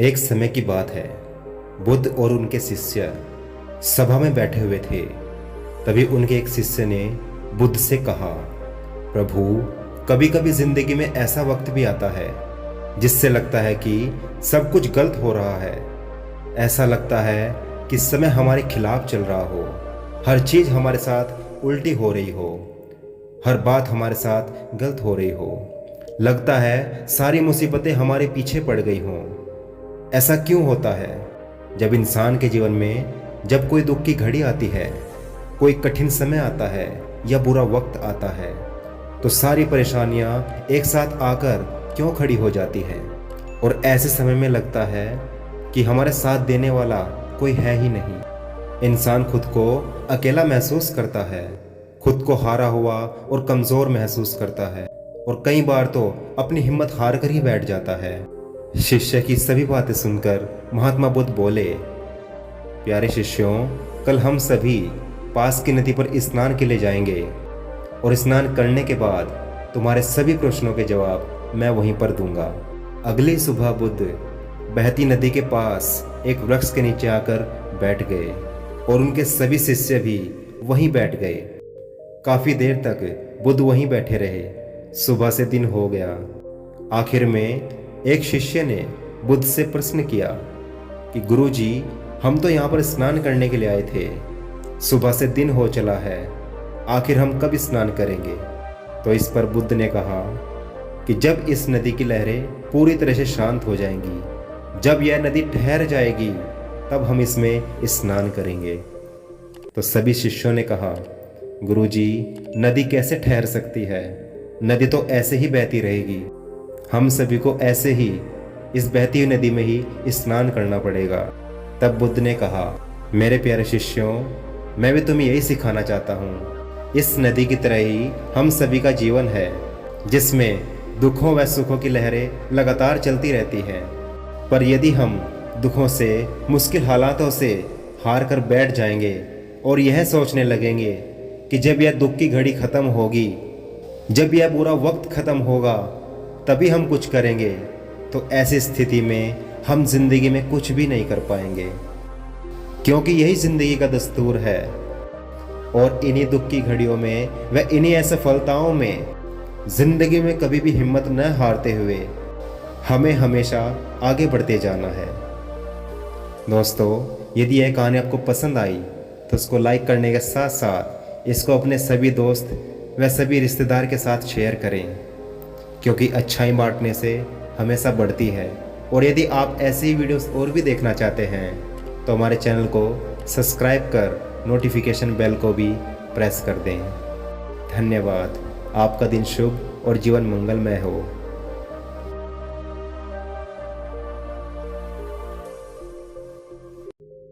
एक समय की बात है। बुद्ध और उनके शिष्य सभा में बैठे हुए थे। तभी उनके एक शिष्य ने बुद्ध से कहा, प्रभु, कभी कभी जिंदगी में ऐसा वक्त भी आता है जिससे लगता है कि सब कुछ गलत हो रहा है। ऐसा लगता है कि समय हमारे खिलाफ चल रहा हो, हर चीज हमारे साथ उल्टी हो रही हो, हर बात हमारे साथ गलत हो रही हो। लगता है सारी मुसीबतें हमारे पीछे पड़ गई हों। ऐसा क्यों होता है? जब इंसान के जीवन में जब कोई दुख की घड़ी आती है, कोई कठिन समय आता है या बुरा वक्त आता है, तो सारी परेशानियां एक साथ आकर क्यों खड़ी हो जाती हैं? और ऐसे समय में लगता है कि हमारे साथ देने वाला कोई है ही नहीं। इंसान खुद को अकेला महसूस करता है, खुद को हारा हुआ और कमज़ोर महसूस करता है, और कई बार तो अपनी हिम्मत हार कर ही बैठ जाता है। शिष्य की सभी बातें सुनकर महात्मा बुद्ध बोले, प्यारे शिष्यों, कल हम सभी पास की नदी पर स्नान के लिए जाएंगे, और स्नान करने के बाद तुम्हारे सभी प्रश्नों के जवाब मैं वहीं पर दूंगा। अगली सुबह बुद्ध बहती नदी के पास एक वृक्ष के नीचे आकर बैठ गए, और उनके सभी शिष्य भी वहीं बैठ गए। काफी देर तक बुद्ध वहीं बैठे रहे। सुबह से दिन हो गया। आखिर में एक शिष्य ने बुद्ध से प्रश्न किया कि गुरुजी, हम तो यहाँ पर स्नान करने के लिए आए थे, सुबह से दिन हो चला है, आखिर हम कब स्नान करेंगे? तो इस पर बुद्ध ने कहा कि जब इस नदी की लहरें पूरी तरह से शांत हो जाएंगी, जब यह नदी ठहर जाएगी, तब हम इसमें स्नान करेंगे। तो सभी शिष्यों ने कहा, गुरुजी, नदी कैसे ठहर सकती है? नदी तो ऐसे ही बहती रहेगी। हम सभी को ऐसे ही इस बहती हुई नदी में ही स्नान करना पड़ेगा। तब बुद्ध ने कहा, मेरे प्यारे शिष्यों, मैं भी तुम्हें यही सिखाना चाहता हूँ। इस नदी की तरह ही हम सभी का जीवन है, जिसमें दुखों व सुखों की लहरें लगातार चलती रहती हैं। पर यदि हम दुखों से, मुश्किल हालातों से हार कर बैठ जाएंगे और यह सोचने लगेंगे कि जब यह दुख की घड़ी खत्म होगी, जब यह बुरा वक्त खत्म होगा, तभी हम कुछ करेंगे, तो ऐसी स्थिति में हम जिंदगी में कुछ भी नहीं कर पाएंगे, क्योंकि यही जिंदगी का दस्तूर है। और इन्हीं दुख की घड़ियों में व इन्हीं असफलताओं में जिंदगी में कभी भी हिम्मत न हारते हुए हमें हमेशा आगे बढ़ते जाना है। दोस्तों, यदि यह कहानी आपको पसंद आई तो उसको लाइक करने के साथ साथ इसको अपने सभी दोस्त व सभी रिश्तेदार के साथ शेयर करें, क्योंकि अच्छाई बांटने से हमेशा बढ़ती है। और यदि आप ऐसे ही वीडियोस और भी देखना चाहते हैं तो हमारे चैनल को सब्सक्राइब कर नोटिफिकेशन बेल को भी प्रेस कर दें। धन्यवाद। आपका दिन शुभ और जीवन मंगलमय हो।